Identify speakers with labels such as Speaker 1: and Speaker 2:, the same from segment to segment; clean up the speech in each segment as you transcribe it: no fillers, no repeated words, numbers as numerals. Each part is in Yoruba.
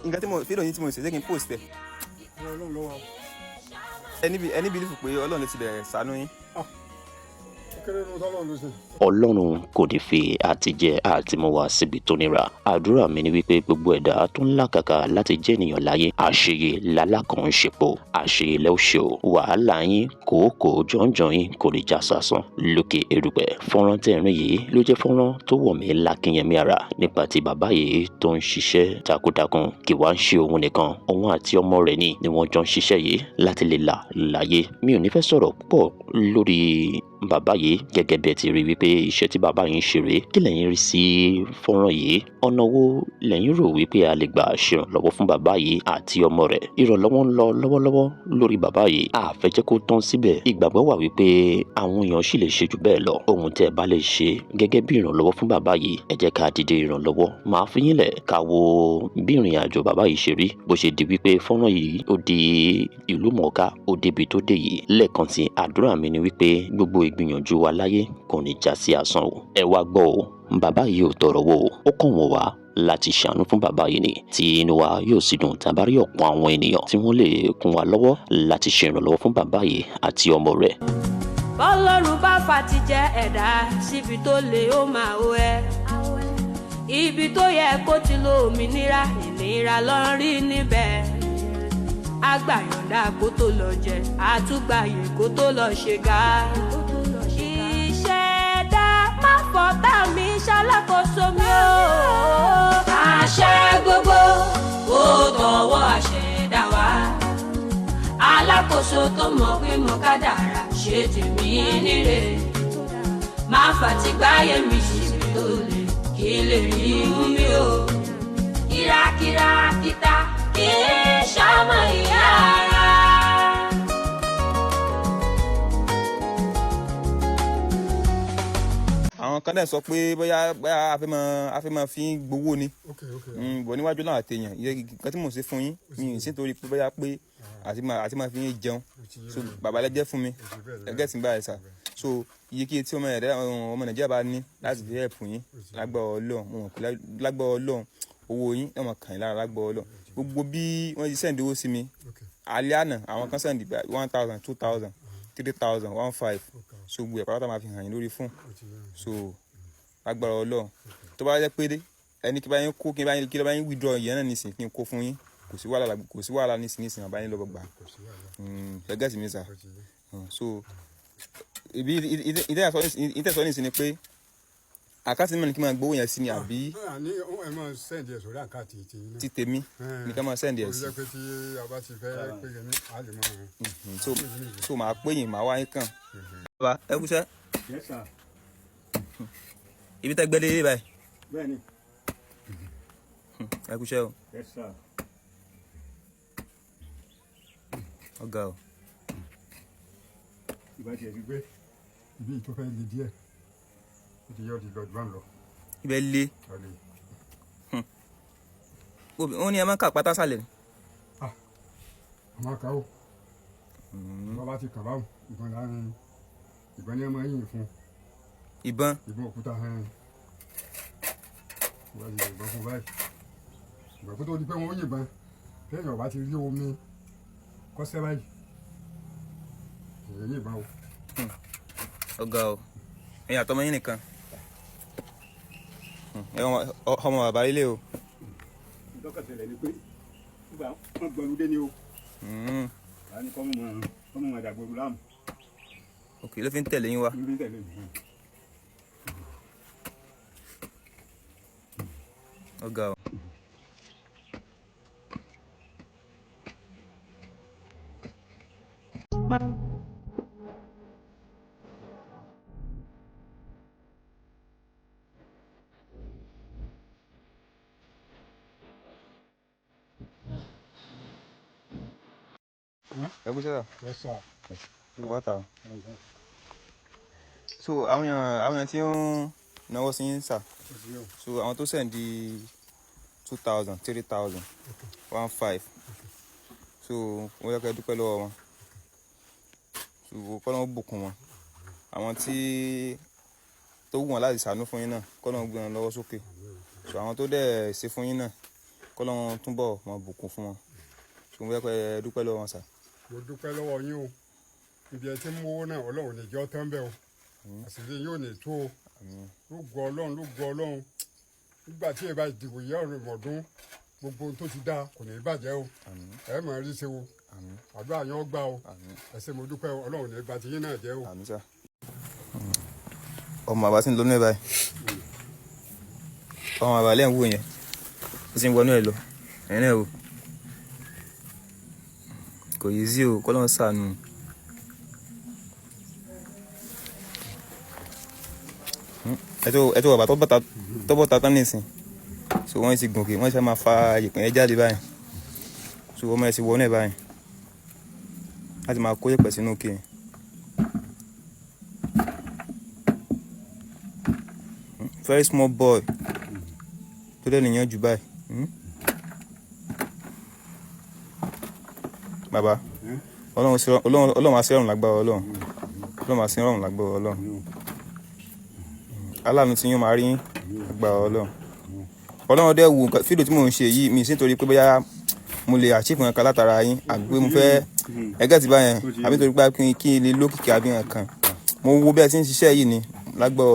Speaker 1: nǹkan tí mo fídíò yín tí mo ṣe ṣé kí n post ẹ̀.
Speaker 2: Ọlọ́run ló wà.
Speaker 1: ẹni bílífù pé Ọlọ́run ló ti bẹ̀rẹ̀ ṣàánú yín.
Speaker 3: Ọlọ́run kò ní fi àtijẹ àtimú wa síbi tó nira. Àdúrà mi ni wípé gbogbo ẹ̀dá tó ń làkàkà láti jẹ́ ènìyàn láyé àṣeyẹ lálákàn ń ṣepò àṣeyẹ lẹ́ọ̀ṣẹ̀ o. Wàhálà yín kòókòó jọ̀ǹjọ̀ǹ yín kò ní já sásán lókè erùpẹ̀. Fọ́nrán tẹ̀rín yìí ló jẹ́ fọ́nrán tó wọ̀ mí lákínyẹmí ara nípa ti bàbá yìí tó ń ṣiṣẹ́ takuntakun kì wá ń ṣe òun nìkan. Òun àti ọmọ rẹ̀ ni wọ́n jọ ń ṣiṣẹ́ yìí láti lè là láyé. Mi ò ní fẹ́ sọ̀rọ̀ púpọ̀ lórí bàbá yìí gẹ́gẹ́ bí ẹ ti rí wípé iṣẹ́ tí bàbá yìí ń ṣe rèé. Kí lẹ̀yin rí sí fọ́nrán yìí? Ọ̀nà wo lẹ̀yin rò wípé a lè gbà ṣèrànlọ́wọ́ fún bàbá yìí àti ọmọ rẹ̀? Ìrànlọ́wọ́ ń lọ lọ́wọ́lọ́wọ́ lórí bàbá yìí. A fẹ́ jẹ́ kó tán síbẹ̀. Ìgbàgbọ́ wà wípé àwọn èèyàn sì lè ṣe jù bẹ́ẹ̀ lọ. Ohun tẹ́ ẹ bá lè ṣe gẹ́gẹ́ bí ìrànlọ́wọ́ fún bàbá yìí, ẹ jẹ́ ká dìde ìrànlọ́wọ́. Màá fi yín lẹ̀ ká wo bí ìrìn àjò bàbá yìí ṣe rí. Bó ṣe di wípé fọ́nrán yìí ó di ìlú mọ̀ọ́ká, ó débi tó dé yìí. Lẹ́ẹ̀kan sí àdúrà mi ni wípé gbogbo ìgbìyànjú wa láyé kò ní já sí asán o. Ẹ wá gbọ́ o, bàbá yìí ò tọrọ wò ó. Ó kàn wọ́n wá láti ṣàánú fún bàbá yìí ni, tí inú wa yóò sì dùn tá a bá rí ọ̀pọ̀ àwọn ènìyàn tí wọ́n lè kún wa lọ́wọ́ láti ṣe ìrànlọ́wọ́ fún bàbá yìí àti ọmọ rẹ̀.
Speaker 4: Bọ́lọ́run bá fàtijẹ́ ẹ̀dá síbi tó lè ó máa ó ẹ́. Ibi tó yẹ kó ti lo òmìnira ìnira ló ń rí níbẹ̀. Àgbàyàndá kó tó lọ jẹ àtúgbàyè kó tó lọ ṣe ga. Ìṣẹ̀dá má fọ̀tá mi ṣalákòóso mi o. Àṣẹ gbogbo ó tọwọ́ àṣẹ̀dá wa. Alákòóso tó mọ̀ pé mo kádàrá ṣe tèmi níre. Má fàtìgbáyé mi síbi tó lè kí lè rí mú mi o. Kírakíra kíta kí ṣàmọ̀ ìyá ara.
Speaker 1: Àwọn kan dẹ̀ sọ pé bóyá a fẹ́ máa fi gbowó ni. Bọ̀ níwájú náà àtẹ̀yàn nǹkan tí mò ń ṣe fún yín mi ì sí nítorí pé bóyá pé àti máa fi yín jẹun. So bàbá lẹ́jẹ́ fún mi ẹgẹ́ tí ń bá ẹ̀ sà. So iyekíye tí ọmọ Nàìjíríà bá ní láti fi help yín lágbára Ọlọ́run owó yín náà máa kàn yín lára lágbára Ọlọ́run. Gbogbo bí wọ́n ti sẹ́ǹdì owó sí mi alẹ́ àná àwọn kan sẹ́ǹdì 1,000 2,000 3,000 15,000 so gbogbo ẹ̀ pátá máa fi hàn yín lórí fún. So lágbára Ọlọ́run tó bá jẹ́ pé ẹni kí bá yín kó kí bá yín withdraw yẹn náà nísìn kí n kó fún yín kò sí wàhálà nísìn àbá yín lọ́gbà ẹgẹ́ sì mi sà. So ibi ìtẹ̀sọ́ nísìn ni pé àkáǹtì náà ni kí n máa gbowó yẹn sí ni àbí
Speaker 2: ẹ máa sẹ́ǹdì ẹ̀ sórí àkáǹtì
Speaker 1: ti tèmi ní ká máa sẹ́ǹdì ẹ̀ sí.
Speaker 2: pé tí a bá ti fẹ́ pé yẹn á lè máa.
Speaker 1: So màá pé yín màá wá yín kàn. Bàbá ẹ kúṣẹ́. Ibi tẹ́ gbẹ́ dé báyìí.
Speaker 2: Bẹ́ẹ̀ni.
Speaker 1: Ẹ kúṣẹ́ o. Ọ̀gá o.
Speaker 2: Ìbá tiẹ̀ ti gbé ibi tó fẹ́ le díẹ̀ ó ti yọ ti lọ jù lọ.
Speaker 1: Ibẹ̀ le. Wọ́n ní ẹ máa ń kà pátá sálẹ̀ ni.
Speaker 2: Àmọ́ ká o. Wọ́n bá ti kà báwọn ìbọn ni ẹ máa yìn fún.
Speaker 1: Ìbọn
Speaker 2: òkúta wọ́n ti yìnbọn fún báyìí. Ìgbà tó di pé wọ́n yìnbọn téèyàn bá ti rí omi kọ́sẹ́ báyìí èyí yìnbọn o.
Speaker 1: Ọ̀gá o ẹ̀yin àtọmọ yín nìkan ọmọ bàbá ilé o.
Speaker 2: Ìdọ́kọ̀sẹ̀lẹ̀ ni pé nígbà wọ́n gbọ́n dé ni o. Wàá ní kọ́mú mọ̀ dàgbòrò láàmú.
Speaker 1: Ok ló fi ń tẹ̀lé yín wá.
Speaker 2: Ló fi ń tẹ̀lé mi.
Speaker 1: Ọ̀gá o. Ẹ kú sẹ́dá. Wọ́tà. So àwọn èèyàn tí ó ń náwó sí yín sà. So àwọn tó sẹ́ǹdì 2,000 3,000 15,000 so wọ́n yẹ kẹ́ dúpẹ́ lọ́wọ́ wọn. So kọ́nà ó bùkún wọn. Àwọn tí tó wù wọ́n láti ṣàánú fún yín náà kọ́nà ó gbé wọn lọ́wọ́ sókè. So àwọn tó dẹ̀ ṣe fún yín náà kọ́lọ́run túnbọ̀ máa bùkún fún wọn ṣùgbọ́n bẹ́ẹ̀ pẹ́ dúpẹ́ lọ́wọ́ wọn sà.
Speaker 2: mo dúpẹ́ lọ́wọ́ yín o ibi ẹ ti ń mówó náà ọlọ́run níjọ́ tán bẹ́ẹ̀ o àṣìlẹ̀ yóò ní tó o ló gbọ́ ọlọ́run nígbà tí ẹ bá dìbò yẹ ọ̀rùn mọ̀ọ́dún gbogbo ohun tó ti dá kò ní bàjẹ́ o ẹ máa rí ṣe o àdúrà yín ó gbà o ẹ ṣé mo dúpẹ́ o ọlọ́run ní bá ti yín náà jẹ́ o.
Speaker 1: ọmọ àbá tí ń lọ nínú ẹ báyìí ọmọ àbá lẹ́yìn wò yẹn ó ti ń wọnú ẹ lọ ẹ̀yìn náà o kò yí sí o kọ́lọ́n ṣàánú. ẹ tó bàbá tó bọ́ta tán nìsín so wọ́n ti gòkè wọ́n ṣe máa fa ìpín ẹ jáde báyìí so ọmọ ẹ ti wọnú ẹ báyìí láti máa kó yẹ̀pẹ̀ sínú òkè. Very small boy tó dẹ̀ nìyẹn jù báyìí. Bàbá ọlọ́run máa ṣe ọ̀run lágbára ọlọ́run máa ṣe ọ̀run lágbára ọlọ́run aláàánú tí yín máa rí lágbára ọlọ́run dẹ̀ wù fídíò tí mò ń ṣe yìí mi sí nítorí pé bóyá mo lè àṣìkò nǹkan látara yín àbí pé mo fẹ́ ẹgẹ́ ti báyẹn àbí nítorí pé kí n lè lókìkí àbí nǹkan mo wo bí ẹ ti ń ṣiṣẹ́ yìí ni lágbára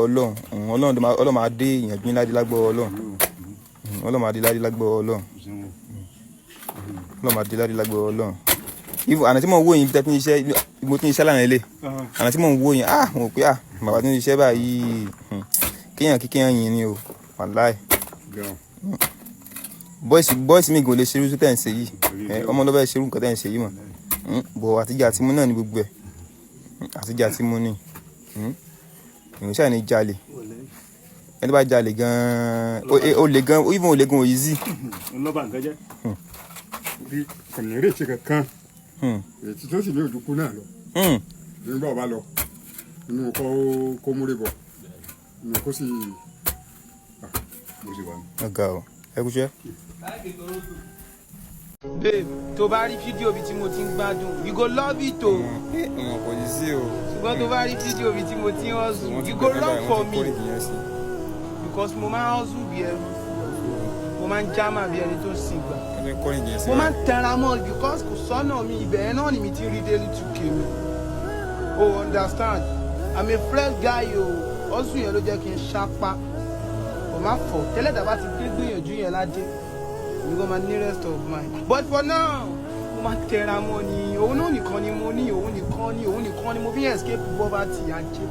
Speaker 1: ọlọ́run máa dé ìyànjú yín ládé lágbára ọlọ́run máa dé ládé lágbára ọlọ́run máa dé ládé lágbára ọlọ́run àná tí mò ń wò yín bí tẹ́tí iṣẹ́ mo ti ń ṣiṣẹ́ lánàá ilé àná tí mò ń wò yín mo pé bàbá tí ń ṣiṣẹ́ báyìí kéèyàn yín ni o wàláì bọ́ìsì mi gò lè ṣerú tó tẹ̀ ń ṣe yìí ọmọ lọ́bẹ̀ ṣerú nǹkan tẹ̀ ń ṣe yìí mọ̀ bọ̀ àtijọ́ àti mú náà ní gbogbo ẹ̀ àtijọ́ àti mú ni èèyàn ṣáà ní jalè ẹni bá jalè gan-an ó lè gan even ó lè gan òyìí sí.
Speaker 2: ọlọ́ba nǹkan jẹ́ bí kò ní rèé ṣe kankan ètí tó sì ní òdùkú náà lọ nígbà ọba lọ inú kó múre bọ̀ inú kó sì mo sì wà ní.
Speaker 1: ọ̀gá o ẹ kú ṣẹ́.
Speaker 5: babe tó bá rí fídíò bíi tí mo ti ń gbádùn you go love it o.
Speaker 1: ọmọ kò ní sí o.
Speaker 5: ṣùgbọ́n tó bá rí fídíò bíi tí mo ti ń hustle you go run for me because mo máa ń hustle bí ẹrú mo máa ń jámà bí ẹni tó sì gbà mo máa ń tẹra mọ́ because kò sọ́nà mi ìbẹ̀rẹ̀ náà ni mi ti rí daily 2k mi o understand I'm a fresh guy o hustle yẹn ló jẹ́ kí n ṣápá kò má fọ̀ tẹ́lẹ̀ tàbá ti gbé gbìyànjú yẹn ládé you go my nearest of mine but for now mo máa tẹra mọ́ ni òun náà nìkan ni mo ní òun nìkan ni mo fi escape poverty ajé.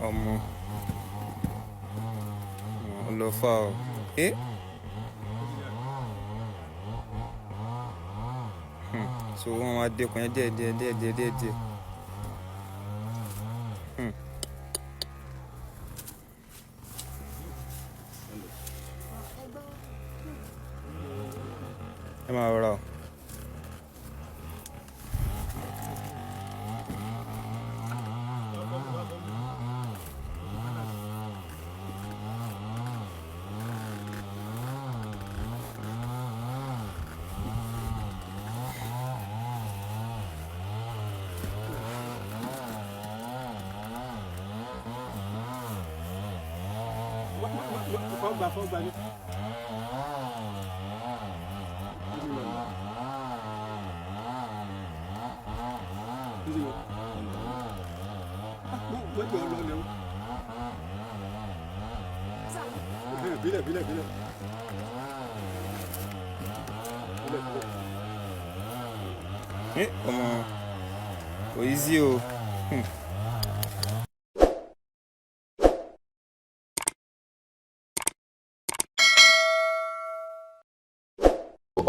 Speaker 1: ọmọ ọlọ́fà o so wọ́n wá dẹ́kun yẹn díẹ̀. ẹ máa rọra o.
Speaker 2: Fọ́gbà ní. Bílẹ̀.
Speaker 1: ọmọ kò yí sí o.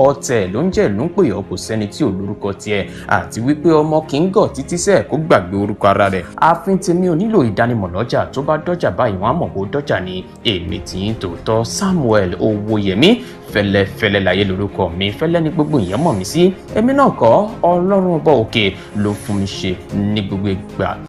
Speaker 3: ọ̀tẹ̀ ló ń jẹ́ ló ń pè ọ́ kò sẹ́ni tí ò lórúkọ tiẹ̀ àti wípé ọmọ kì í gọ̀ títí sẹ́ẹ̀ kó gbàgbé orúkọ ara rẹ̀ ààfin tèmi ò nílò ìdánimọ̀ lọ́jà tó bá dọ́jà báyìí wọ́n á mọ̀ pé ó dọ́jà ni èmi tì í tòótọ́ Samuel Owóyẹmí fẹ́lẹ́fẹ́lẹ́ láyé lórúkọ mi fẹ́lẹ́ ní gbogbo ìyẹn mọ̀ mí sí èmi náà kọ́ Ọlọ́run ọba òkè ló fún mi ṣe ní gbogbo ìgbà.